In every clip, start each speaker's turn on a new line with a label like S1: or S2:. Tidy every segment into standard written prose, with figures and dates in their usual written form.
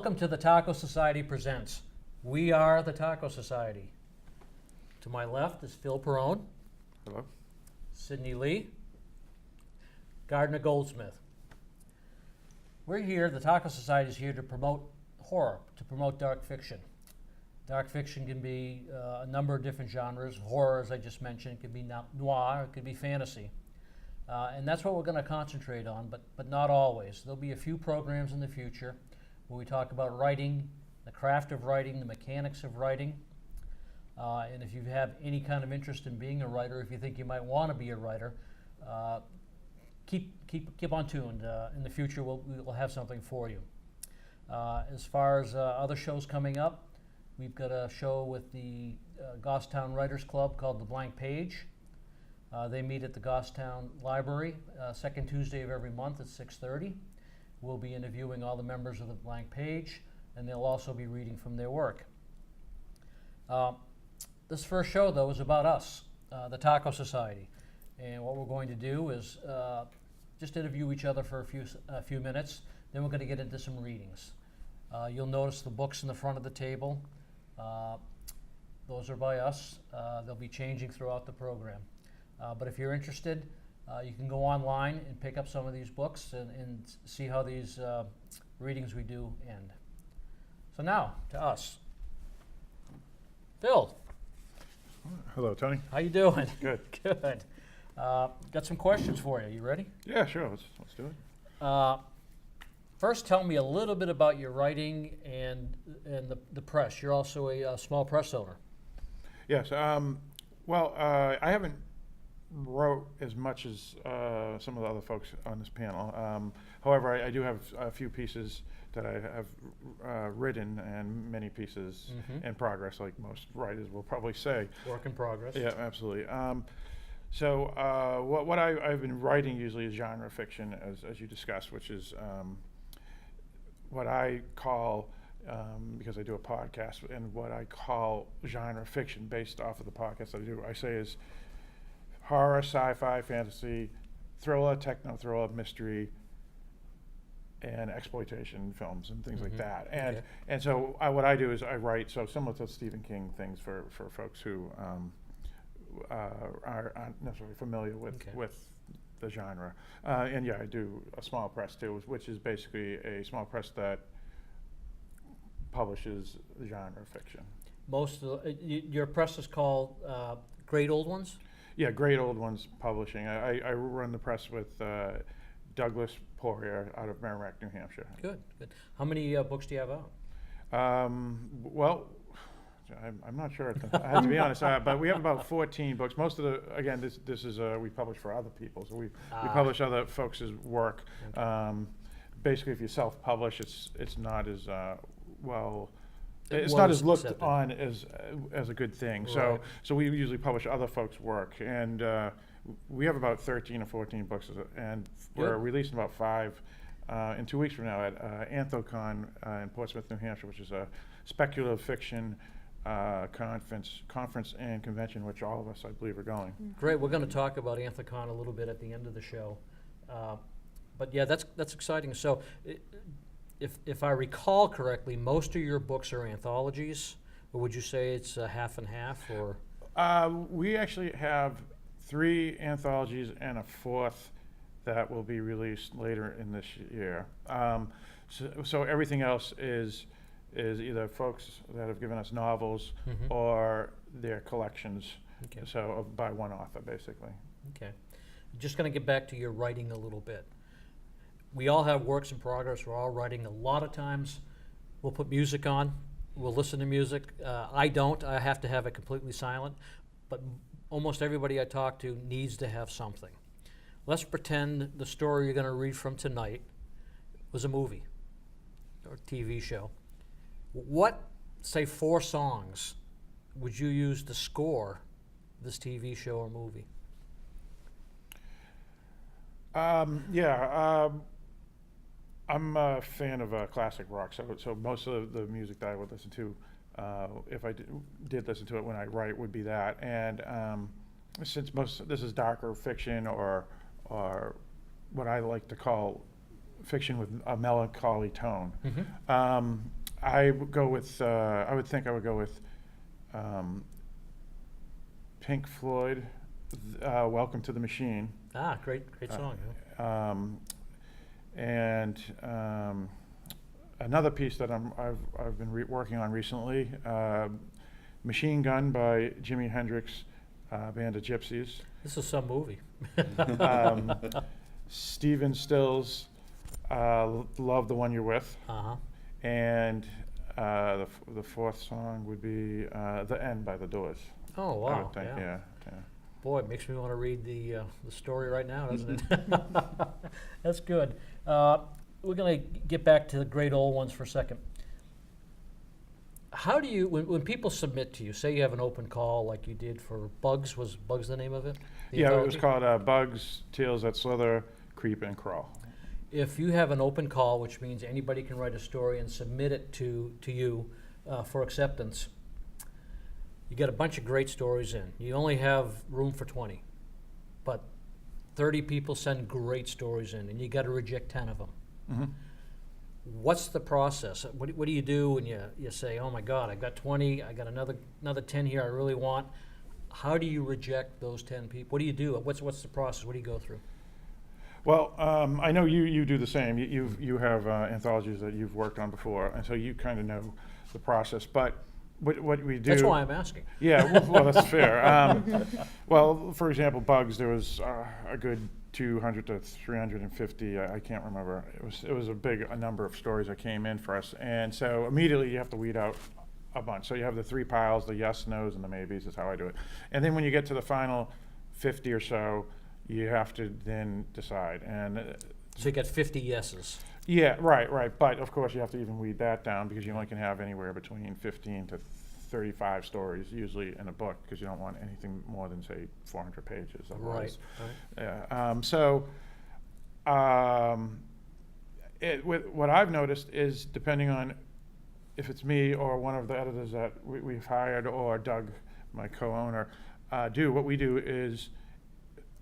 S1: Welcome to the Taco Society Presents. We are the Taco Society. To my left is Phil Perron.
S2: Hello.
S1: Sydney Leigh. Gardner Goldsmith. We're here, the Taco Society is here to promote horror, to promote dark fiction. Dark fiction can be a number of different genres. Horror, as I just mentioned, could be noir, it could be fantasy. And that's what we're going to concentrate on, but not always. There'll be a few programs in the future where we talk about writing, the craft of writing, the mechanics of writing. And if you have any kind of interest in being a writer, if you think you might want to be a writer, keep on tuned. In the future, we'll have something for you. As far as other shows coming up, we've got a show with the Goffstown Writers Club called The Blank Page. They meet at the Goffstown Library, second Tuesday of every month at 6:30. We'll be interviewing all the members of the Blank Page, and they'll also be reading from their work. This first show, though, is about us, the Taco Society. And what we're going to do is just interview each other for a few minutes. Then we're going to get into some readings. You'll notice the books in the front of the table. Those are by us. They'll be changing throughout the program. But if you're interested, you can go online and pick up some of these books and see how these readings we do end. So now, to us. Phil.
S2: Hello, Tony.
S1: How you doing?
S2: Good.
S1: Good. Got some questions for you. You ready?
S2: Yeah, sure. Let's do it.
S1: First, tell me a little bit about your writing and the press. You're also a small press owner.
S2: Yes. Well, I haven't wrote as much as some of the other folks on this panel. However, I do have a few pieces that I have written, and many pieces in progress, like most writers will probably say.
S1: Work in progress.
S2: Yeah, absolutely. So what I've been writing usually is genre fiction, as you discussed, which is what I call, because I do a podcast, and what I call genre fiction based off of the podcast that I do, I say is horror, sci-fi, fantasy, thriller, techno-thriller, mystery, and exploitation films and things like that. And so what I do is I write, so similar to Stephen King things for folks who aren't necessarily familiar with the genre. And yeah, I do a small press too, which is basically a small press that publishes genre fiction.
S1: Most of your press is called Great Old Ones?
S2: Yeah, Great Old Ones Publishing. I run the press with Douglas Poirier out of Merrimack, New Hampshire.
S1: Good, good. How many books do you have out?
S2: Well, I'm not sure. I have to be honest, but we have about 14 books. Most of again, this is we publish for other people, so we publish other folks' work. Okay. Basically, if you self-publish, it's not as well. It's not as looked on as a good thing. Right. So we usually publish other folks' work, and we have about 13 or 14 books, and we're releasing about 5 in 2 weeks from now at Anthocon in Portsmouth, New Hampshire, which is a speculative fiction conference and convention, which all of us, I believe, are going.
S1: Great. We're going to talk about Anthocon a little bit at the end of the show, but yeah, that's exciting. So. If I recall correctly, most of your books are anthologies, or would you say it's half and half, or?
S2: We actually have 3 anthologies and a 4th that will be released later in this year. So everything else is either folks that have given us novels or their collections. Okay. So by one author, basically.
S1: Okay. Just going to get back to your writing a little bit. We all have works in progress. We're all writing. A lot of times we'll put music on. We'll listen to music. I don't. I have to have it completely silent. But almost everybody I talk to needs to have something. Let's pretend the story you're going to read from tonight was a movie or TV show. What, say, 4 songs would you use to score this TV show or movie?
S2: I'm a fan of classic rock, so most of the music that I would listen to, if I did listen to it when I write, would be that. And since this is darker fiction or what I like to call fiction with a melancholy tone.
S1: Mm-hmm.
S2: I would go with, I would think I would go with Pink Floyd, Welcome to the Machine.
S1: Ah, great song.
S2: And another piece that I've been working on recently, Machine Gun by Jimi Hendrix, Band of Gypsies.
S1: This is some movie.
S2: Stephen Stills, Love the One You're With.
S1: Uh-huh.
S2: And the fourth song would be The End by The Doors.
S1: Oh,
S2: I
S1: wow.
S2: would think, yeah.
S1: Boy, it makes me want to read the story right now, doesn't it? That's good. We're going to get back to the great old ones for a second. How do you, when people submit to you, say you have an open call like you did for Bugs, was Bugs the name of it? The
S2: Yeah, it
S1: anthology?
S2: was called Bugs, Tales That Slither, Creep, and Crawl.
S1: If you have an open call, which means anybody can write a story and submit it to you for acceptance, you get a bunch of great stories in. You only have room for 20, but 30 people send great stories in, and you got to reject 10 of them.
S2: Mm-hmm.
S1: What's the process? What do you do when you say, oh my God, I've got 20, I got another 10 here I really want? How do you reject those 10 people? What do you do? What's the process? What do you go through?
S2: Well, I know you do the same. You have anthologies that you've worked on before, and so you kind of know the process. But what we do...
S1: That's why I'm asking.
S2: Yeah, well that's fair. Well, for example, Bugs, there was a good 200 to 350. I can't remember. It was a number of stories that came in for us, and so immediately you have to weed out a bunch. So you have the 3 piles: the yes, nos, and the maybes. Is how I do it. And then when you get to the final 50 or so, you have to then decide. And
S1: So you got 50 yeses.
S2: yeah, right. But of course, you have to even weed that down because you only can have anywhere between 15 to 35 stories usually in a book, because you don't want anything more than, say, 400 pages.
S1: Right.
S2: Yeah. What I've noticed is, depending on if it's me or one of the editors that we've hired, or Doug, my co-owner, what we do is,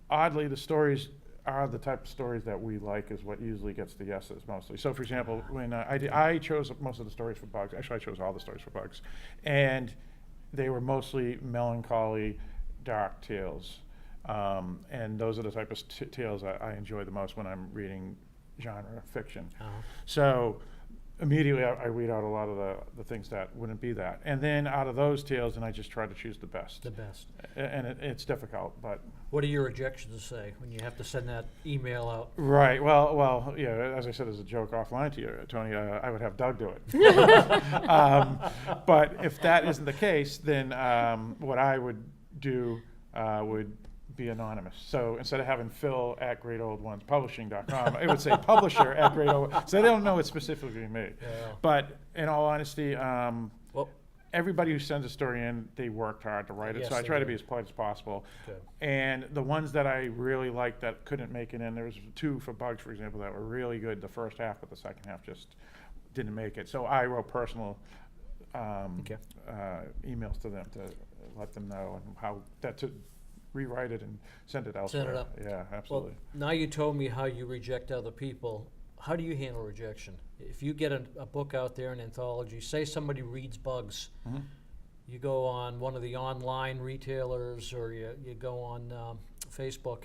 S2: oddly, the stories are the type of stories that we like is what usually gets the yeses mostly. So, for example, when I chose most of the stories for Bugs, actually I chose all the stories for Bugs, and they were mostly melancholy, dark tales. And those are the type of tales I enjoy the most when I'm reading genre fiction.
S1: Uh-huh.
S2: So immediately I weed out a lot of the things that wouldn't be that. And then out of those tales, then I just try to choose the best.
S1: The best.
S2: And it's difficult, but...
S1: What do your rejections say when you have to send that email out?
S2: Right. Well, yeah, as I said as a joke offline to you, Tony, I would have Doug do it. But if that isn't the case, then what I would do would be anonymous. So instead of having Phil at greatoldOnespublishing.com, it would say publisher at greatold, so they don't know it's specifically me.
S1: Yeah.
S2: But in all honesty,
S1: Well,
S2: everybody who sends a story in, they worked hard to write it,
S1: Yes,
S2: so I
S1: they
S2: try to
S1: did.
S2: be as polite as possible.
S1: good.
S2: And the ones that I really liked that couldn't make it in, there was 2 for Bugs, for example, that were really good the first half, but the second half just didn't make it. So I wrote personal
S1: Okay.
S2: emails to them to let them know and how to rewrite it and send it elsewhere.
S1: Send it up.
S2: Yeah, absolutely.
S1: Well, now you told me how you reject other people. How do you handle rejection? If you get a book out there, an anthology, say somebody reads Bugs,
S2: Mhm.
S1: you go on one of the online retailers, or you go on Facebook,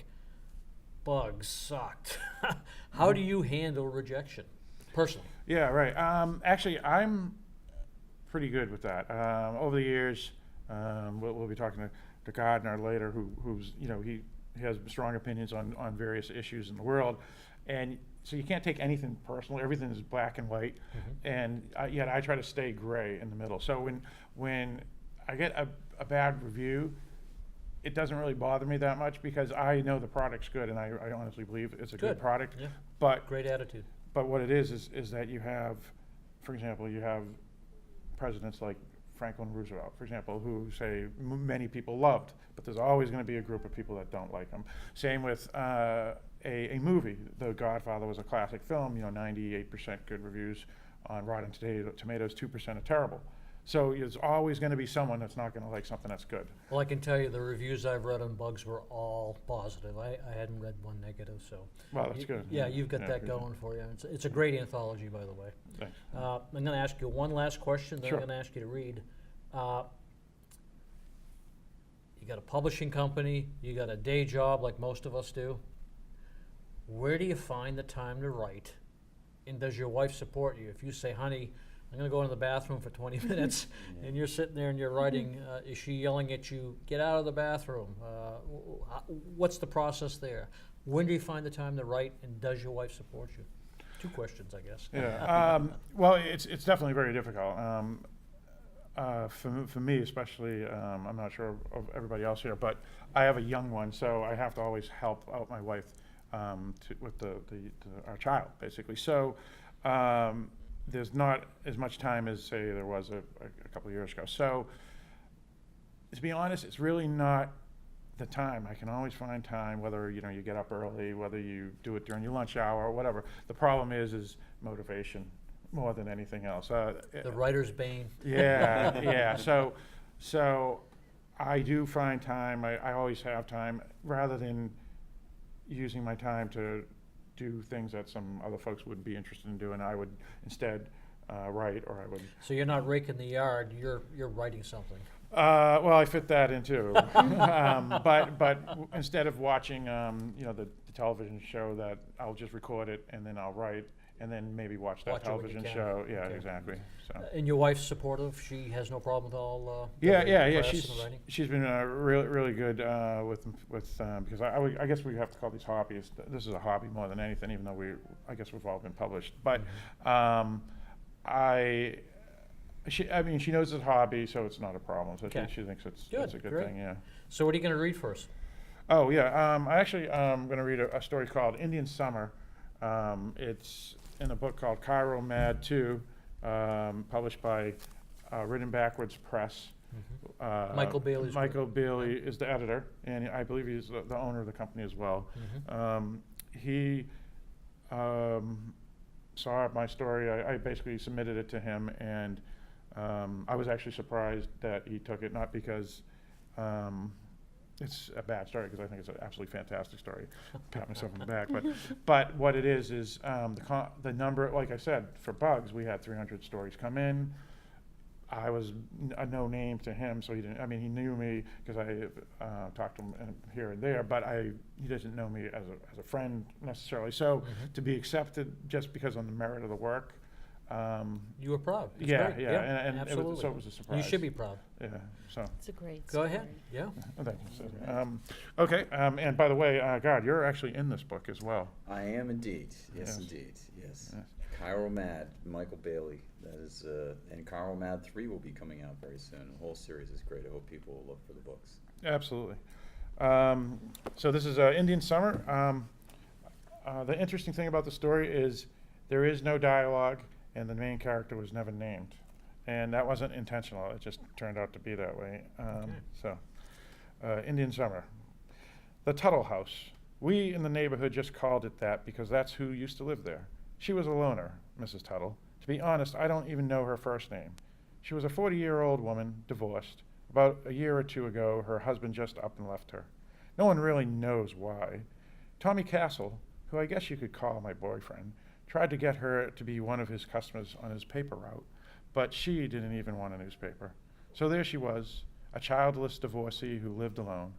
S1: Bugs sucked. How do you handle rejection, personally?
S2: Yeah, right. Actually, I'm pretty good with that. Over the years, we'll be talking to Gardner later, who's, he has strong opinions on various issues in the world. And so you can't take anything personal. Everything is black and white.
S1: Mm-hmm.
S2: And yet I try to stay gray in the middle. So when I get a bad review, it doesn't really bother me that much, because I know the product's good, and I honestly believe it's a good product.
S1: Yeah.
S2: But
S1: Great attitude.
S2: But what it is that you have, for example, you have presidents like Franklin Roosevelt, for example, who say many people loved, but there's always going to be a group of people that don't like them. Same with a movie. The Godfather was a classic film, 98% good reviews on Rotten Tomatoes, 2% are terrible. So there's always going to be someone that's not going to like something that's good.
S1: Well, I can tell you the reviews I've read on Bugs were all positive. I hadn't read one negative, so.
S2: Well, that's good.
S1: Yeah, you've got
S2: Yeah,
S1: that
S2: appreciate
S1: going for you. It's a great anthology, by the way.
S2: Thanks.
S1: I'm going to ask you one last question, then
S2: Sure.
S1: I'm going to ask you to read. You got a publishing company, you got a day job like most of us do. Where do you find the time to write? And does your wife support you? If you say, honey, I'm going to go into the bathroom for 20 minutes, and you're sitting there and you're writing, is she yelling at you, get out of the bathroom? What's the process there? When do you find the time to write, and does your wife support you? 2 questions, I guess.
S2: Yeah. Well, it's definitely very difficult. For me especially, I'm not sure of everybody else here, but I have a young one, so I have to always help out my wife with our child, basically. So there's not as much time as, say, there was a couple of years ago. So to be honest, it's really not the time. I can always find time, whether you get up early, whether you do it during your lunch hour or whatever. The problem is motivation more than anything else.
S1: The writer's bane.
S2: Yeah, yeah. So I do find time. I always have time, rather than using my time to do things that some other folks would be interested in doing. I would instead write, or I would.
S1: So you're not raking the yard. You're writing something.
S2: Well, I fit that in too. But instead of watching, the television show, that I'll just record it and then I'll write, and then maybe watch that
S1: Watch it when you
S2: television
S1: can.
S2: show. Yeah,
S1: Okay.
S2: exactly. So.
S1: And your wife's supportive? She has no problem with all
S2: Yeah.
S1: the press and the writing?
S2: She's been really good with because I guess we have to call these hobbies. This is a hobby more than anything, even though I guess we've all been published. But she knows it's a hobby, so it's not a problem. So
S1: Okay.
S2: she thinks it's
S1: Good,
S2: a good
S1: great.
S2: thing. Yeah.
S1: So what are you going to read first?
S2: Oh yeah. I actually going to read a story called Indian Summer. It's in a book called Cairo Mad 2, published by Written Backwards Press.
S1: Michael Bailey's group.
S2: Michael Bailey is the editor, and I believe he's the owner of the company as well. He saw my story. I basically submitted it to him, and I was actually surprised that he took it, not because it's a bad story, because I think it's an absolutely fantastic story. Pat myself on the back, but what it is the number. Like I said, for Bugs, we had 300 stories come in. I was a no name to him, so he didn't. I mean, he knew me because I talked to him here and there, but he doesn't know me as a friend necessarily. So to be accepted just because on the merit of the work.
S1: You were proud. It's
S2: Yeah,
S1: great.
S2: yeah, and
S1: absolutely.
S2: so it was a surprise.
S1: You should be proud.
S2: Yeah, so.
S3: It's a great
S1: Go
S3: story.
S1: ahead. Yeah.
S2: Oh, thank you. So, okay, and by the way, God, you're actually in this book as well.
S4: I am indeed. Yes,
S2: Yes.
S4: indeed. Yes.
S2: Yes.
S4: Cairo Mad, Michael Bailey. That is, and Cairo Mad 3 will be coming out very soon. The whole series is great. I hope people will look for the books.
S2: Absolutely. So this is Indian Summer. The interesting thing about the story is there is no dialogue, and the main character was never named. And that wasn't intentional. It just turned out to be that way. So, Indian Summer. The Tuttle House. We in the neighborhood just called it that because that's who used to live there. She was a loner, Mrs. Tuttle. To be honest, I don't even know her first name. She was a 40-year-old woman, divorced. About a year or two ago, her husband just up and left her. No one really knows why. Tommy Castle, who I guess you could call my boyfriend, tried to get her to be one of his customers on his paper route, but she didn't even want a newspaper. So there she was, a childless divorcee who lived alone.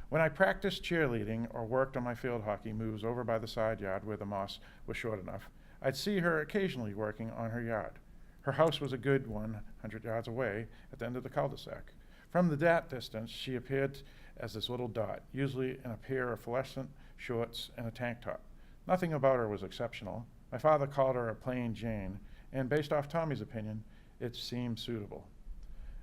S2: When I practiced cheerleading or worked on my field hockey moves over by the side yard where the moss was short enough, I'd see her occasionally working on her yard. Her house was a good 100 yards away at the end of the cul-de-sac. From that distance, she appeared as this little dot, usually in a pair of fluorescent shorts and a tank top. Nothing about her was exceptional. My father called her a plain Jane, and based off Tommy's opinion, it seemed suitable.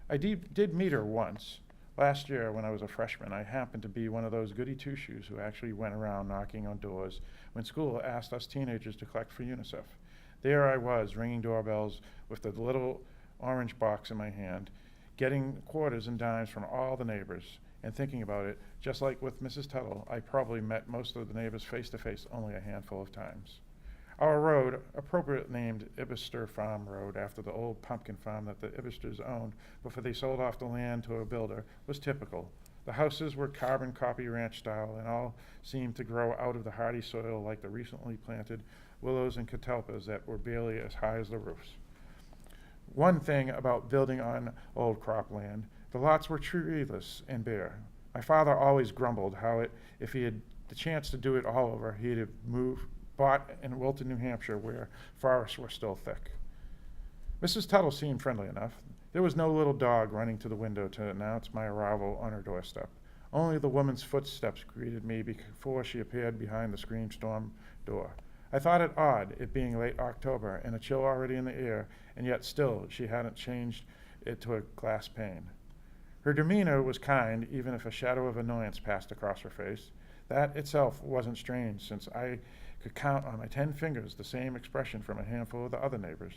S2: I did meet her once. Last year, when I was a freshman, I happened to be one of those goody two-shoes who actually went around knocking on doors when school asked us teenagers to collect for UNICEF. There I was, ringing doorbells with the little orange box in my hand, getting quarters and dimes from all the neighbors, and thinking about it, just like with Mrs. Tuttle, I probably met most of the neighbors face-to-face only a handful of times. Our road, appropriately named Ibister Farm Road after the old pumpkin farm that the Ibisters owned before they sold off the land to a builder, was typical. The houses were carbon copy ranch style and all seemed to grow out of the hardy soil like the recently planted willows and catalpas that were barely as high as the roofs. One thing about building on old cropland, the lots were treeless and bare. My father always grumbled how if he had the chance to do it all over, he'd have bought in Wilton, New Hampshire, where forests were still thick. Mrs. Tuttle seemed friendly enough. There was no little dog running to the window to announce my arrival on her doorstep. Only the woman's footsteps greeted me before she appeared behind the screen storm door. I thought it odd, it being late October and a chill already in the air, and yet still she hadn't changed it to a glass pane. Her demeanor was kind, even if a shadow of annoyance passed across her face. That itself wasn't strange, since I could count on my 10 fingers the same expression from a handful of the other neighbors.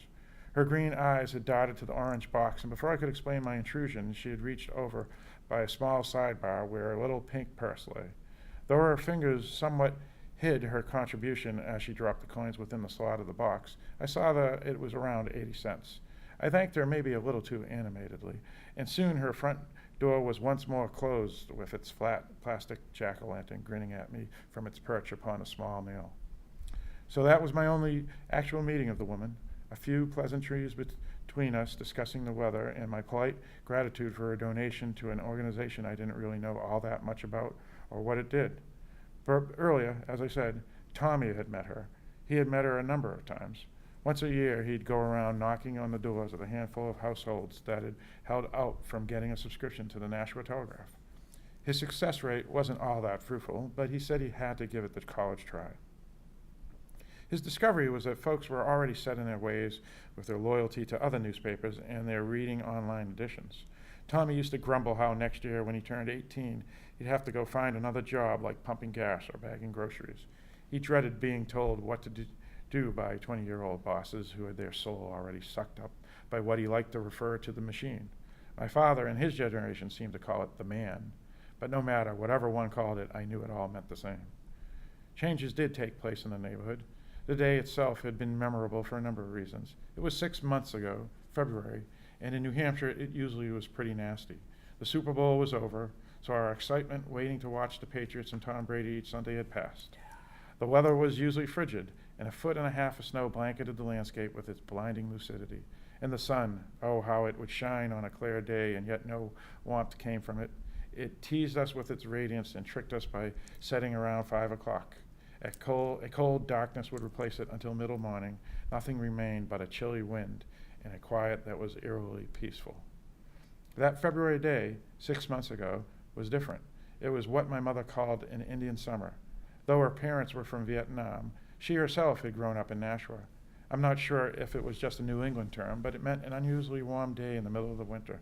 S2: Her green eyes had darted to the orange box, and before I could explain my intrusion, she had reached over by a small sidebar where a little pink purse lay. Though her fingers somewhat hid her contribution as she dropped the coins within the slot of the box, I saw that it was around 80 cents. I thanked her maybe a little too animatedly, and soon her front door was once more closed with its flat plastic jack-o'-lantern grinning at me from its perch upon a small nail. So that was my only actual meeting of the woman. A few pleasantries between us discussing the weather and my polite gratitude for her donation to an organization I didn't really know all that much about or what it did. But earlier, as I said, Tommy had met her. He had met her a number of times. Once a year, he'd go around knocking on the doors of a handful of households that had held out from getting a subscription to the Nashua Telegraph. His success rate wasn't all that fruitful, but he said he had to give it the college try. His discovery was that folks were already set in their ways with their loyalty to other newspapers and their reading online editions. Tommy used to grumble how next year, when he turned 18, he'd have to go find another job like pumping gas or bagging groceries. He dreaded being told what to do by 20-year-old bosses who had their soul already sucked up by what he liked to refer to the machine. My father and his generation seemed to call it the man, but no matter, whatever one called it, I knew it all meant the same. Changes did take place in the neighborhood. The day itself had been memorable for a number of reasons. It was 6 months ago, February, and in New Hampshire it usually was pretty nasty. The Super Bowl was over, so our excitement waiting to watch the Patriots and Tom Brady each Sunday had passed. The weather was usually frigid, and 1.5 feet of snow blanketed the landscape with its blinding lucidity. And the sun, oh, how it would shine on a clear day, and yet no warmth came from it. It teased us with its radiance and tricked us by setting around 5 o'clock. A cold darkness would replace it until middle morning. Nothing remained but a chilly wind and a quiet that was eerily peaceful. That February day, 6 months ago, was different. It was what my mother called an Indian summer. Though her parents were from Vietnam, she herself had grown up in Nashua. I'm not sure if it was just a New England term, but it meant an unusually warm day in the middle of the winter.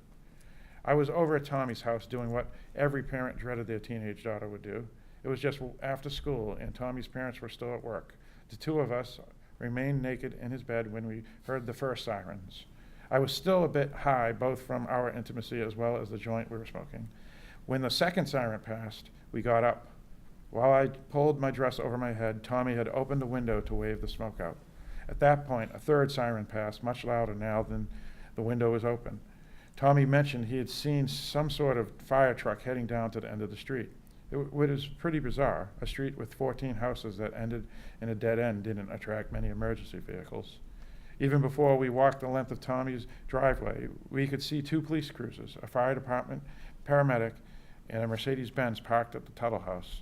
S2: I was over at Tommy's house doing what every parent dreaded their teenage daughter would do. It was just after school, and Tommy's parents were still at work. The two of us remained naked in his bed when we heard the first sirens. I was still a bit high, both from our intimacy as well as the joint we were smoking. When the second siren passed, we got up. While I pulled my dress over my head, Tommy had opened the window to wave the smoke out. At that point, a third siren passed, much louder now than the window was open. Tommy mentioned he had seen some sort of fire truck heading down to the end of the street. It was pretty bizarre. A street with 14 houses that ended in a dead end didn't attract many emergency vehicles. Even before we walked the length of Tommy's driveway, we could see 2 police cruisers, a fire department paramedic, and a Mercedes-Benz parked at the Tuttle house.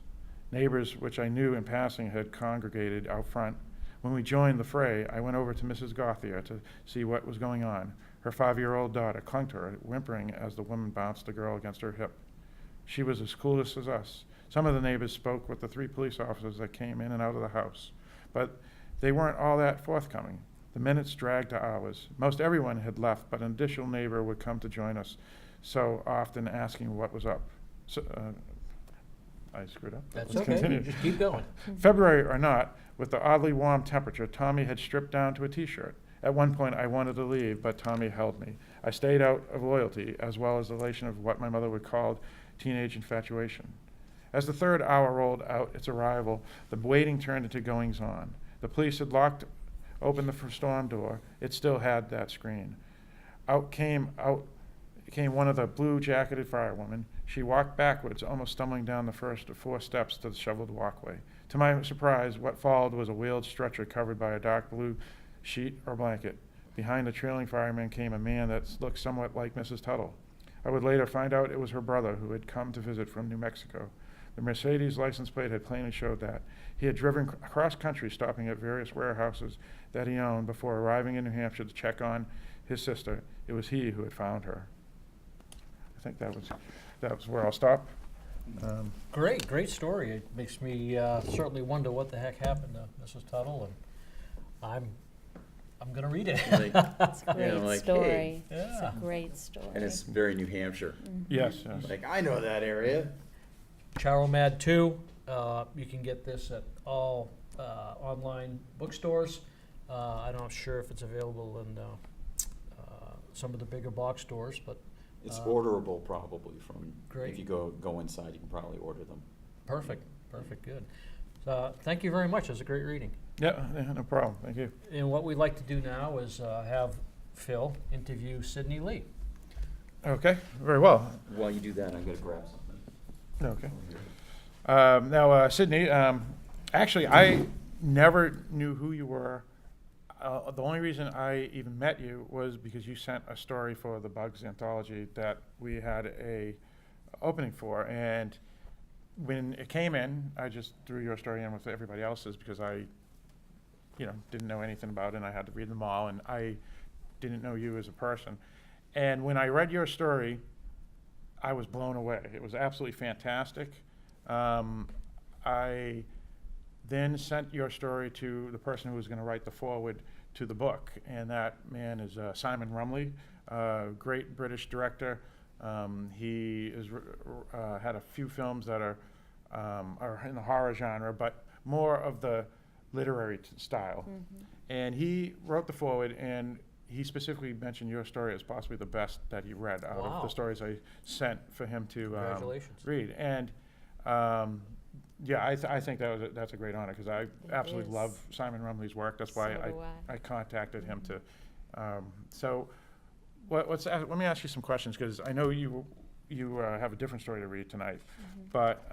S2: Neighbors, which I knew in passing, had congregated out front. When we joined the fray, I went over to Mrs. Gauthier to see what was going on. Her 5-year-old daughter clung to her, whimpering as the woman bounced the girl against her hip. She was as clueless as us. Some of the neighbors spoke with the 3 police officers that came in and out of the house, but they weren't all that forthcoming. The minutes dragged to hours. Most everyone had left, but an additional neighbor would come to join us, so often asking what was up. So, I screwed up.
S1: That's
S2: Let's
S1: okay.
S2: continue.
S1: Just keep going.
S2: February or not, with the oddly warm temperature, Tommy had stripped down to a t-shirt. At one point, I wanted to leave, but Tommy held me. I stayed out of loyalty, as well as the elation of what my mother would call teenage infatuation. As the third hour rolled out its arrival, the waiting turned into goings-on. The police had locked open the storm door. It still had that screen. Out came one of the blue-jacketed firewomen. She walked backwards, almost stumbling down the first of 4 steps to the shoveled walkway. To my surprise, what followed was a wheeled stretcher covered by a dark blue sheet or blanket. Behind the trailing fireman came a man that looked somewhat like Mrs. Tuttle. I would later find out it was her brother who had come to visit from New Mexico. The Mercedes license plate had plainly showed that. He had driven across country, stopping at various warehouses that he owned before arriving in New Hampshire to check on his sister. It was he who had found her. I think that was where I'll stop.
S1: Great story. It makes me certainly wonder what the heck happened to Mrs. Tuttle, and I'm gonna read it.
S4: Like,
S3: It's a great
S4: like,
S3: story.
S4: hey.
S3: It's
S1: Yeah.
S3: a great story.
S4: and it's very New Hampshire.
S2: Yes.
S4: Like, I know that area.
S1: Charomad 2, you can get this at all online bookstores. I'm not sure if it's available in some of the bigger box stores, but
S4: It's orderable probably from,
S1: Great.
S4: if you go inside, you can probably order them.
S1: perfect, good. Thank you very much. It was a great reading.
S2: Yeah, no problem. Thank you.
S1: And what we'd like to do now is have Phil interview Sydney Leigh.
S2: Okay, very well.
S4: While you do that, I'm gonna grab something.
S2: Okay. Now, Sydney, actually, I never knew who you were. The only reason I even met you was because you sent a story for the Bugs anthology that we had a opening for, and when it came in, I just threw your story in with everybody else's because I, didn't know anything about it, and I had to read them all, and I didn't know you as a person. And when I read your story, I was blown away. It was absolutely fantastic. I then sent your story to the person who was going to write the foreword to the book, and that man is Simon Rumley, great British director. He is had a few films that are in the horror genre, but more of the literary style.
S3: Mm-hmm.
S2: And he wrote the foreword, and he specifically mentioned your story as possibly the best that he read out of
S1: Wow.
S2: the stories I sent for him to
S1: Congratulations.
S2: read. And I think that's a great honor because I absolutely
S3: is.
S2: love Simon Rumley's work. That's why
S3: So do
S2: I contacted him to. So let me ask you some questions because I know you have a different story to read tonight, but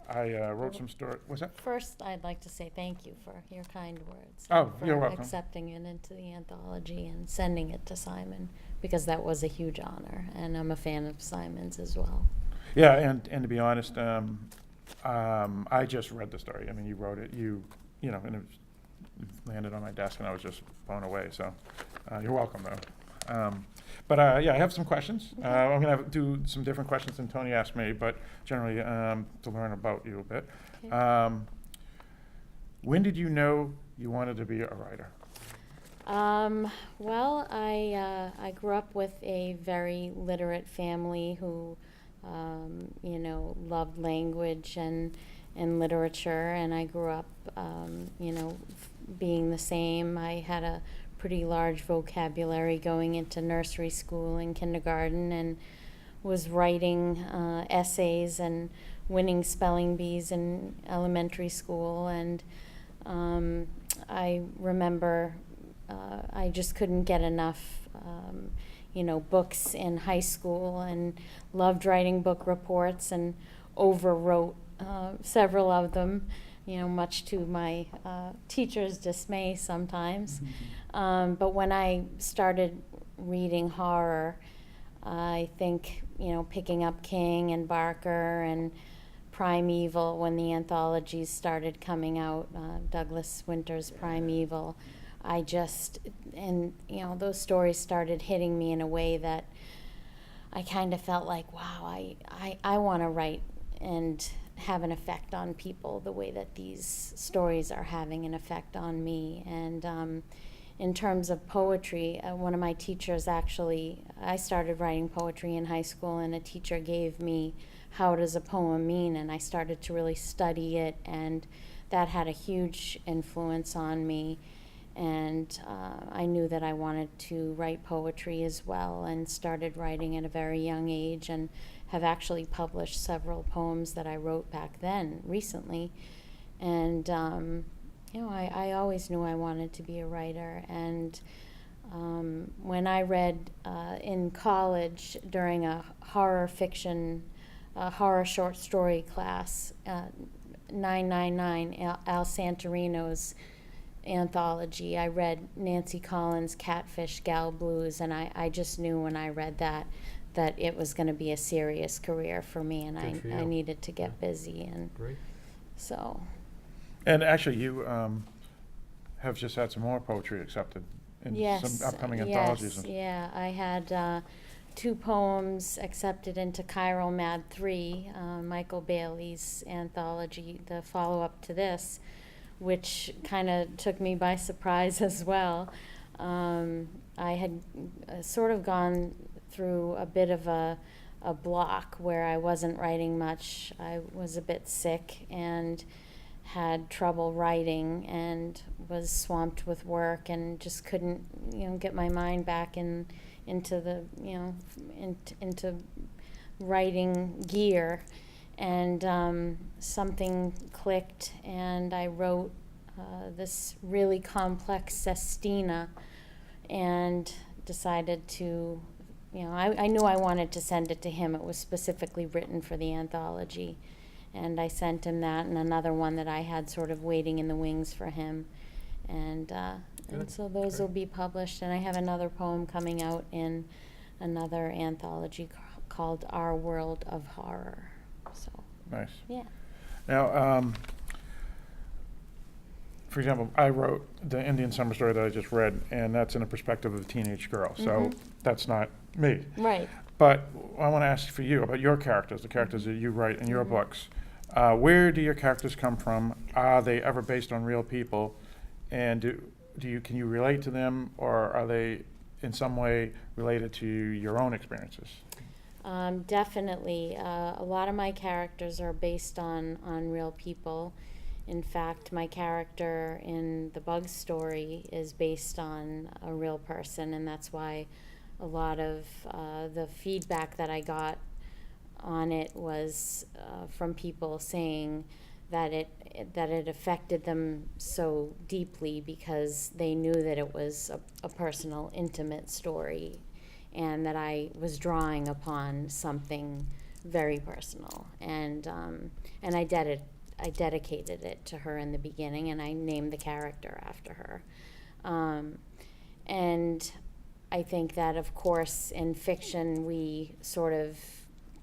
S2: I wrote some story. What's that?
S3: First, I'd like to say thank you for your kind words.
S2: Oh,
S3: for
S2: you're welcome.
S3: accepting it into the anthology and sending it to Simon, because that was a huge honor, and I'm a fan of Simon's as well.
S2: Yeah, and to be honest, I just read the story. I mean, you wrote it. And it landed on my desk, and I was just blown away. So, you're welcome, though. But I have some questions. I'm going to do some different questions than Tony asked me, but generally to learn about you a bit.
S3: Okay.
S2: When did you know you wanted to be a writer?
S3: Well, I grew up with a very literate family who, loved language and literature, and I grew up, being the same. I had a pretty large vocabulary going into nursery school and kindergarten, and was writing essays and winning spelling bees in elementary school. And I remember I just couldn't get enough books in high school, and loved writing book reports and overwrote several of them, much to my teacher's dismay sometimes. But when I started reading horror, I think, picking up King and Barker and Primeval, when the anthologies started coming out, Douglas Winter's Primeval, those stories started hitting me in a way that I kind of felt like, wow, I want to write and have an effect on people the way that these stories are having an effect on me. And in terms of poetry, one of my teachers I started writing poetry in high school, and a teacher gave me How Does a Poem Mean? And I started to really study it, and that had a huge influence on me. And I knew that I wanted to write poetry as well, and started writing at a very young age, and have actually published several poems that I wrote back then recently. And You know, I always knew I wanted to be a writer, and when I read in college during a horror fiction, horror short story class, 999, Al Santorino's anthology, I read Nancy Collins' Catfish Gal Blues, and I just knew when I read that it was going to be a serious career for me, and
S1: Good for
S3: I
S1: you.
S3: needed to get busy, and
S1: Great.
S3: so.
S2: And actually, you have just had some more poetry accepted in
S3: Yes,
S2: some upcoming
S3: yes,
S2: anthologies.
S3: yeah, I had 2 poems accepted into Chiral Mad 3, Michael Bailey's anthology, the follow-up to this, which kind of took me by surprise as well. I had sort of gone through a bit of a block where I wasn't writing much. I was a bit sick and had trouble writing and was swamped with work and just couldn't, get my mind back into the, into writing gear. And something clicked, and I wrote this really complex sestina and decided to, I knew I wanted to send it to him. It was specifically written for the anthology. And I sent him that and another one that I had sort of waiting in the wings for him. And
S1: Good.
S3: so those
S1: Great.
S3: will be published. And I have another poem coming out in another anthology called Our World of Horror. So,
S2: Nice.
S3: yeah.
S2: Now, for example, I wrote the Indian Summer Story that I just read, and that's in a perspective of a teenage girl. So that's not me.
S3: Right.
S2: But I want to ask for you about your characters, the characters that you write in your books. Where do your characters come from? Are they ever based on real people? And can you relate to them, or are they in some way related to your own experiences?
S3: Definitely. A lot of my characters are based on real people. In fact, my character in the Bug story is based on a real person, and that's why a lot of the feedback that I got on it was from people saying that it affected them so deeply because they knew that it was a personal, intimate story, and that I was drawing upon something very personal. And I dedicated it to her in the beginning, and I named the character after her. And I think that, of course, in fiction, we sort of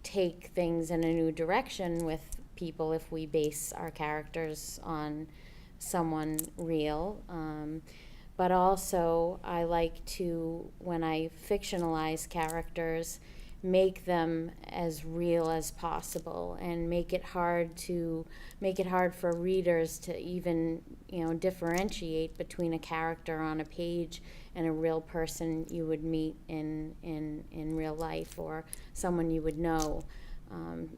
S3: take things in a new direction with people if we base our characters on someone real. But also, I like to, when I fictionalize characters, make them as real as possible and make it hard for readers to even differentiate between a character on a page and a real person you would meet in real life, or someone you would know,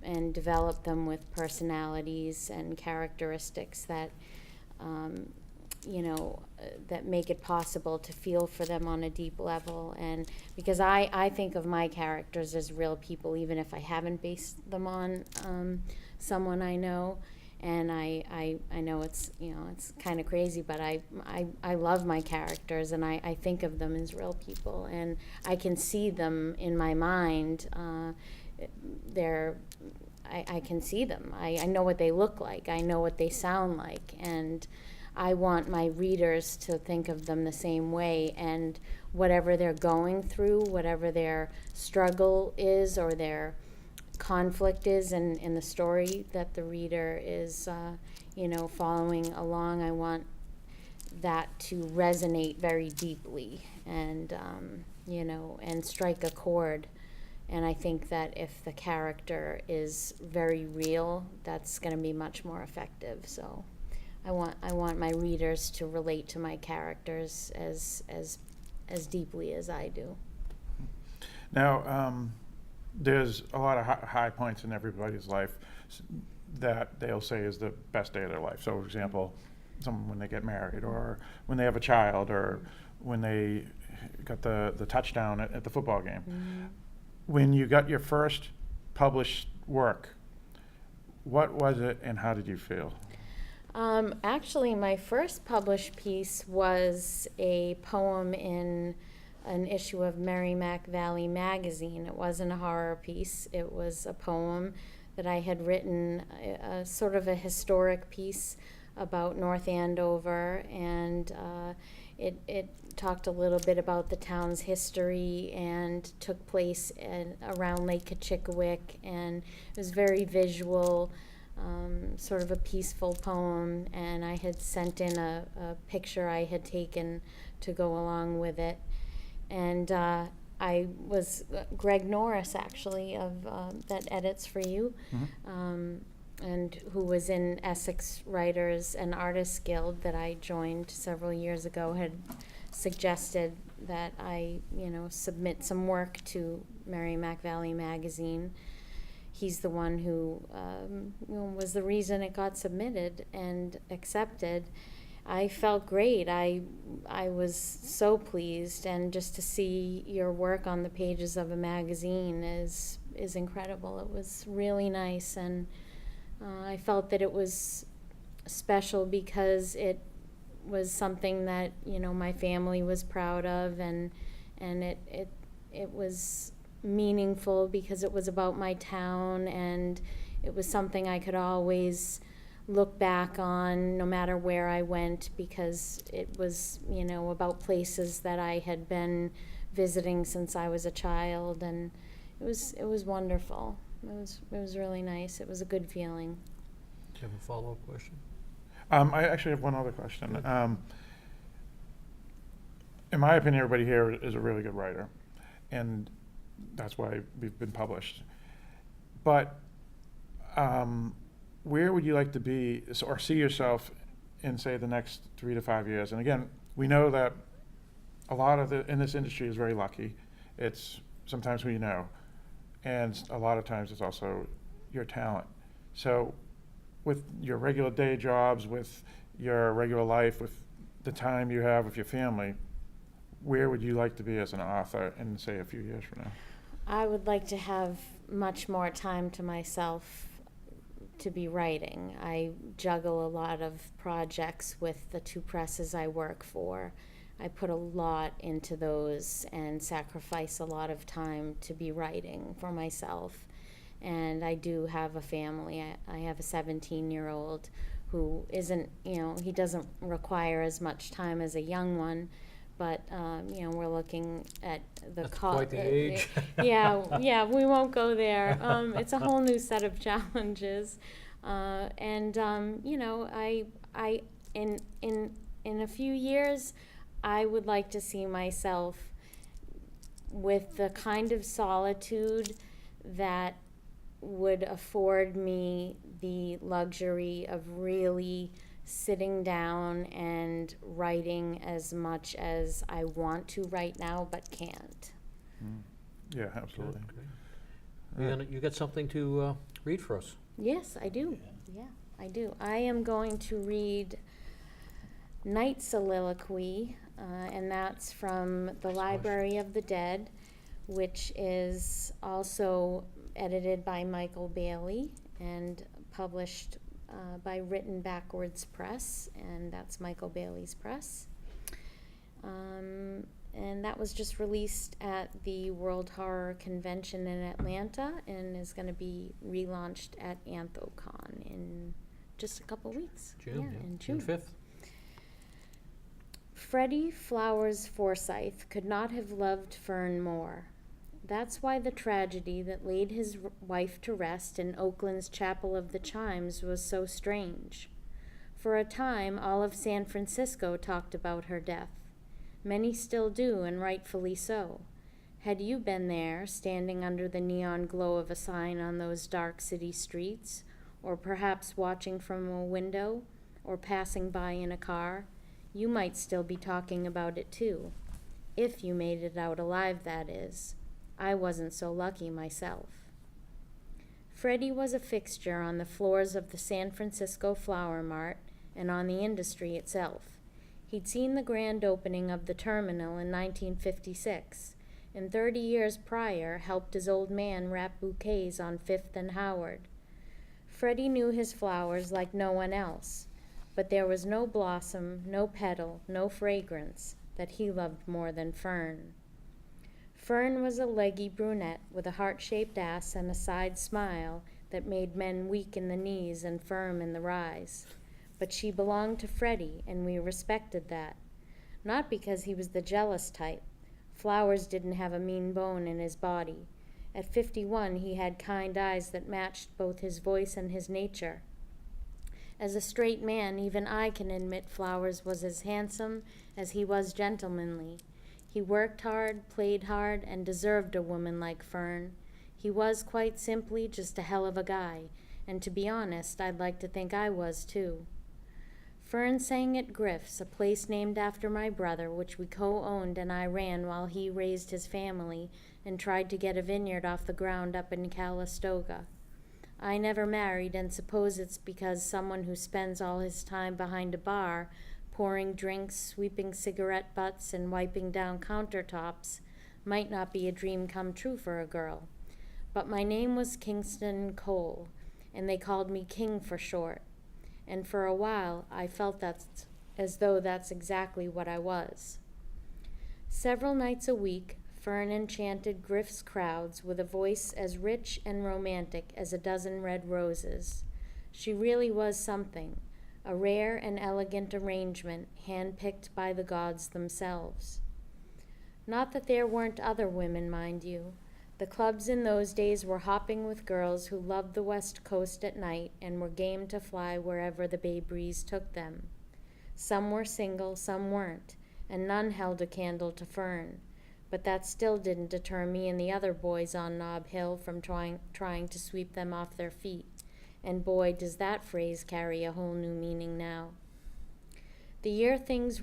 S3: and develop them with personalities and characteristics that that make it possible to feel for them on a deep level. And because I think of my characters as real people, even if I haven't based them on someone I know. And I know it's kind of crazy, but I love my characters, and I think of them as real people, and I can see them in my mind. I can see them. I know what they look like. I know what they sound like, and I want my readers to think of them the same way, and whatever they're going through, whatever their struggle is or their conflict is in the story that the reader is, following along, I want that to resonate very deeply and, and strike a chord. And I think that if the character is very real, that's going to be much more effective. So I want my readers to relate to my characters as deeply as I do.
S2: Now, there's a lot of high points in everybody's life that they'll say is the best day of their life. So, for example, someone when they get married, or when they have a child, or when they got the touchdown at the football game.
S3: Mm-hmm.
S2: When you got your first published work, what was it and how did you feel?
S3: Actually, my first published piece was a poem in an issue of Merrimack Valley magazine. It wasn't a horror piece. It was a poem that I had written, a sort of a historic piece about North Andover, and it talked a little bit about the town's history and took place around Lake Kachikawick, and it was very visual, sort of a peaceful poem, and I had sent in a picture I had taken to go along with it. And I was Greg Norris, actually, of that edits for you, and who was in Essex Writers and Artists Guild that I joined several years ago, had suggested that I, submit some work to Merrimack Valley magazine. He's the one who was the reason it got submitted and accepted. I felt great. I was so pleased, and just to see your work on the pages of a magazine is incredible. It was really nice, and I felt that it was special because it was something that my family was proud of, and it was meaningful because it was about my town, and it was something I could always look back on no matter where I went, because it was about places that I had been visiting since I was a child, and it was wonderful. It was really nice. It was a good feeling.
S1: Do you have a follow-up question?
S2: I actually have one other question. In my opinion, everybody here is a really good writer, and that's why we've been published. But where would you like to be or see yourself in, say, the next 3 to 5 years? And again, we know that a lot of in this industry is very lucky. It's sometimes who you know, and a lot of times it's also your talent. So with your regular day jobs, with your regular life, with the time you have with your family, where would you like to be as an author in, say, a few years from now?
S3: I would like to have much more time to myself to be writing. I juggle a lot of projects with the 2 presses I work for. I put a lot into those and sacrifice a lot of time to be writing for myself. And I do have a family. I have a 17-year-old who isn't, he doesn't require as much time as a young one, but we're looking at the
S1: That's quite the age.
S3: yeah, we won't go there. It's a whole new set of challenges, I in a few years, I would like to see myself with the kind of solitude that would afford me the luxury of really sitting down and writing as much as I want to right now but can't.
S2: Yeah, absolutely.
S1: Great. You got something to read for us?
S3: Yes, I do. Yeah, I do. I am going to read Night Soliloquy, and that's from the Library of the Dead, which is also edited by Michael Bailey and published by Written Backwards Press, and that's Michael Bailey's press. And that was just released at the World Horror Convention in Atlanta and is going to be relaunched at AnthoCon in just a couple weeks. In
S1: June 5th.
S3: Freddie Flowers Forsyth could not have loved Fern more. That's why the tragedy that laid his wife to rest in Oakland's Chapel of the Chimes was so strange. For a time, all of San Francisco talked about her death. Many still do, and rightfully so. Had you been there, standing under the neon glow of a sign on those dark city streets, or perhaps watching from a window, or passing by in a car, you might still be talking about it too. If you made it out alive, that is. I wasn't so lucky myself. Freddie was a fixture on the floors of the San Francisco Flower Mart and on the industry itself. He'd seen the grand opening of the terminal in 1956, and 30 years prior helped his old man wrap bouquets on 5th and Howard. Freddie knew his flowers like no one else. but there was no blossom, no petal, no fragrance that he loved more than Fern. Fern was a leggy brunette with a heart-shaped ass and a side smile that made men weak in the knees and firm in the rise. But she belonged to Freddie, and we respected that. Not because he was the jealous type. Flowers didn't have a mean bone in his body. At 51, he had kind eyes that matched both his voice and his nature. As a straight man, even I can admit Flowers was as handsome as he was gentlemanly. He worked hard, played hard, and deserved a woman like Fern. He was, quite simply, just a hell of a guy, and to be honest, I'd like to think I was too. Fern sang at Griff's, a place named after my brother, which we co-owned and I ran while he raised his family and tried to get a vineyard off the ground up in Calistoga. I never married, and suppose it's because someone who spends all his time behind a bar, pouring drinks, sweeping cigarette butts, and wiping down countertops, might not be a dream come true for a girl. But my name was Kingston Cole, and they called me King for short. And for a while, I felt as though that's exactly what I was. Several nights a week, Fern enchanted Griff's crowds with a voice as rich and romantic as a dozen red roses. She really was something, a rare and elegant arrangement hand-picked by the gods themselves. Not that there weren't other women, mind you. The clubs in those days were hopping with girls who loved the West Coast at night and were game to fly wherever the bay breeze took them. Some were single, some weren't, and none held a candle to Fern. But that still didn't deter me and the other boys on Nob Hill from trying to sweep them off their feet. And boy, does that phrase carry a whole new meaning now. The year things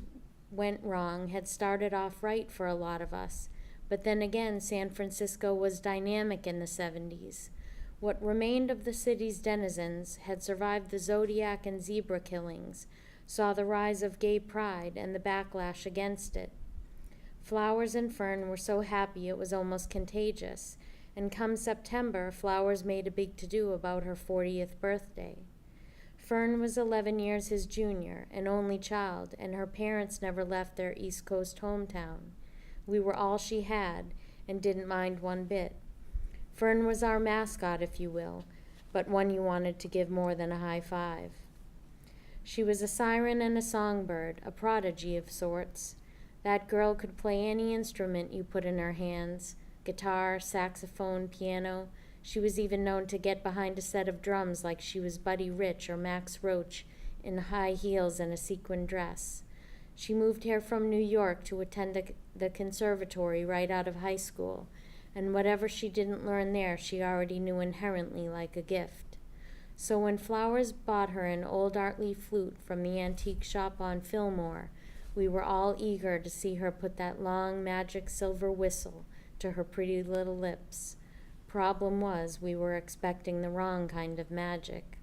S3: went wrong had started off right for a lot of us. But then again, San Francisco was dynamic in the 70s. What remained of the city's denizens had survived the Zodiac and zebra killings, saw the rise of gay pride and the backlash against it. Flowers and Fern were so happy it was almost contagious, and come September, Flowers made a big to-do about her 40th birthday. Fern was 11 years his junior, an only child, and her parents never left their East Coast hometown. We were all she had, and didn't mind one bit. Fern was our mascot, if you will, but one you wanted to give more than a high five. She was a siren and a songbird, a prodigy of sorts. That girl could play any instrument you put in her hands, guitar, saxophone, piano. She was even known to get behind a set of drums like she was Buddy Rich or Max Roach in high heels and a sequin dress. She moved here from New York to attend the conservatory right out of high school, and whatever she didn't learn there she already knew inherently like a gift. So when Flowers bought her an old Artley flute from the antique shop on Fillmore, we were all eager to see her put that long magic silver whistle to her pretty little lips. Problem was, we were expecting the wrong kind of magic.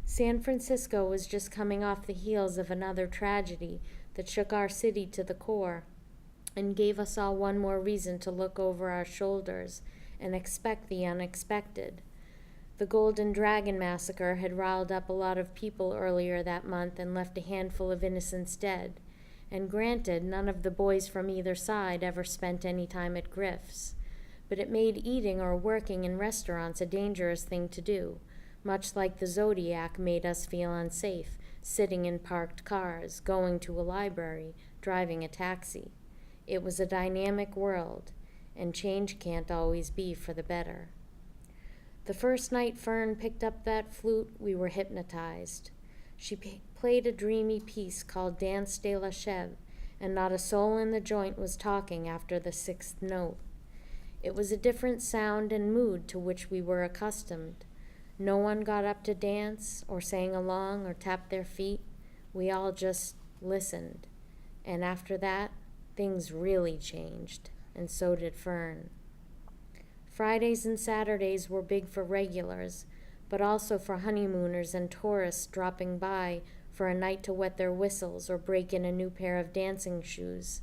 S3: San Francisco was just coming off the heels of another tragedy that shook our city to the core and gave us all one more reason to look over our shoulders and expect the unexpected. The Golden Dragon Massacre had riled up a lot of people earlier that month and left a handful of innocents dead. And granted, none of the boys from either side ever spent any time at Griff's. But it made eating or working in restaurants a dangerous thing to do, much like the Zodiac made us feel unsafe, sitting in parked cars, going to a library, driving a taxi. It was a dynamic world, and change can't always be for the better. The first night Fern picked up that flute, we were hypnotized. She played a dreamy piece called Danse de la Chèvre, and not a soul in the joint was talking after the 6th note. It was a different sound and mood to which we were accustomed. No one got up to dance, or sang along, or tapped their feet. We all just listened. And after that, things really changed, and so did Fern. Fridays and Saturdays were big for regulars, but also for honeymooners and tourists dropping by for a night to wet their whistles or break in a new pair of dancing shoes.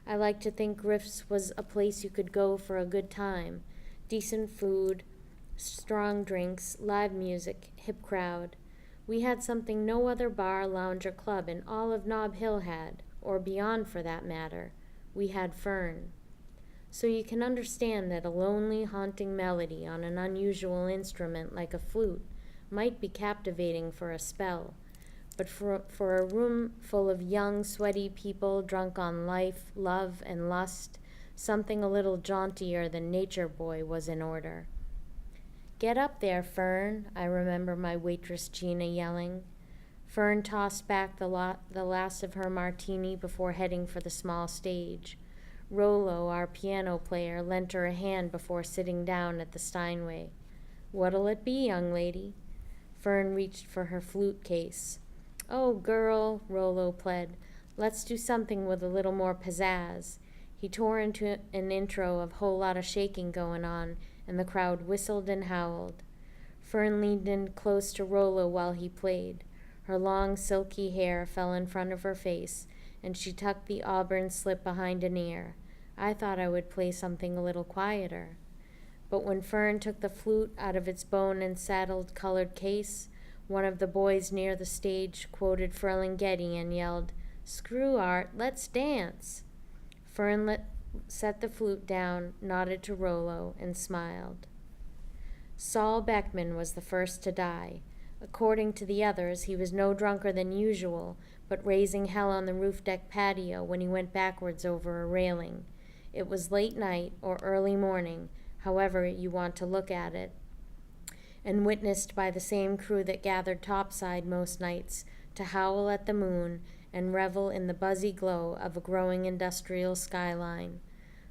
S3: I like to think Griff's was a place you could go for a good time, decent food, strong drinks, live music, hip crowd. We had something no other bar, lounge, or club in all of Nob Hill had, or beyond for that matter. We had Fern. So you can understand that a lonely, haunting melody on an unusual instrument like a flute might be captivating for a spell, but for a room full of young, sweaty people drunk on life, love, and lust, something a little jauntier than Nature Boy was in order. "Get up there, Fern," I remember my waitress Gina yelling. Fern tossed back the last of her martini before heading for the small stage. Rollo, our piano player, lent her a hand before sitting down at the Steinway. "What'll it be, young lady?" Fern reached for her flute case. "Oh, girl," Rollo pled, "let's do something with a little more pizzazz." He tore into an intro of Whole Lotta Shaking Going On, and the crowd whistled and howled. Fern leaned in close to Rollo while he played. Her long, silky hair fell in front of her face, and she tucked the auburn slip behind an ear. I thought I would play something a little quieter. But when Fern took the flute out of its bone and saddled colored case, one of the boys near the stage quoted Ferlinghetti and yelled, "Screw art, let's dance." Fern set the flute down, nodded to Rollo, and smiled. Saul Beckman was the first to die. According to the others, he was no drunker than usual, but raising hell on the roof deck patio when he went backwards over a railing. It was late night or early morning, however you want to look at it, and witnessed by the same crew that gathered topside most nights to howl at the moon and revel in the buzzy glow of a growing industrial skyline.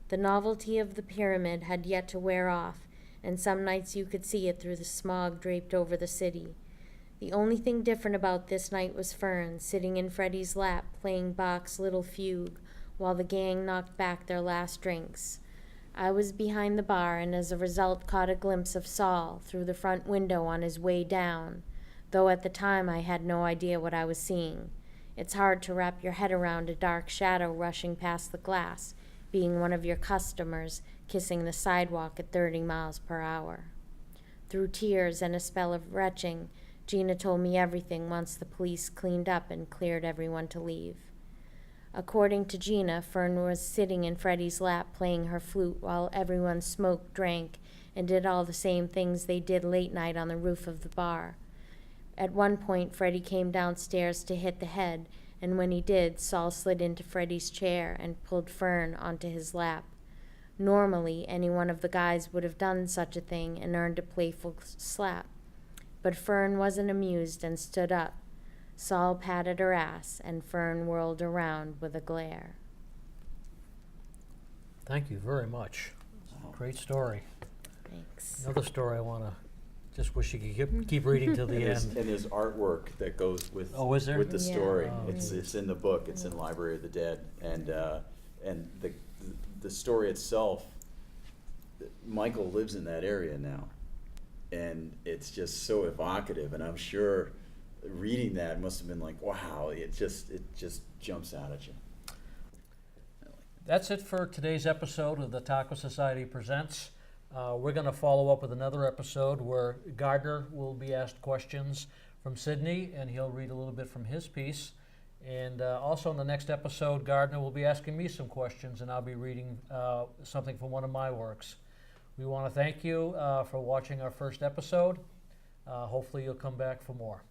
S3: The novelty of the pyramid had yet to wear off, and some nights you could see it through the smog draped over the city. The only thing different about this night was Fern, sitting in Freddie's lap playing Bach's Little Fugue, while the gang knocked back their last drinks. I was behind the bar and as a result caught a glimpse of Saul through the front window on his way down, though at the time I had no idea what I was seeing. It's hard to wrap your head around a dark shadow rushing past the glass, being one of your customers kissing the sidewalk at 30 miles per hour. Through tears and a spell of retching, Gina told me everything once the police cleaned up and cleared everyone to leave. According to Gina, Fern was sitting in Freddie's lap playing her flute while everyone smoked, drank, and did all the same things they did late night on the roof of the bar. At one point, Freddie came downstairs to hit the head, and when he did, Saul slid into Freddie's chair and pulled Fern onto his lap. Normally, any one of the guys would have done such a thing and earned a playful slap. But Fern wasn't amused and stood up. Saul patted her ass, and Fern whirled around with a glare.
S1: Thank you very much. Great story.
S3: Thanks.
S1: Another story I want to, just wish you could keep reading till the end.
S4: And there's artwork that goes with
S1: Oh, is there?
S4: with the
S3: Yeah.
S4: story.
S1: Oh.
S4: It's in the book. It's in Library of the Dead, and the story itself. Michael lives in that area now, and it's just so evocative. And I'm sure reading that must have been like, wow! It just jumps out at you.
S1: That's it for today's episode of the Taco Society Presents. We're going to follow up with another episode where Gardner will be asked questions from Sydney, and he'll read a little bit from his piece. And also in the next episode, Gardner will be asking me some questions, and I'll be reading something from one of my works. We want to thank you for watching our first episode. Hopefully you'll come back for more.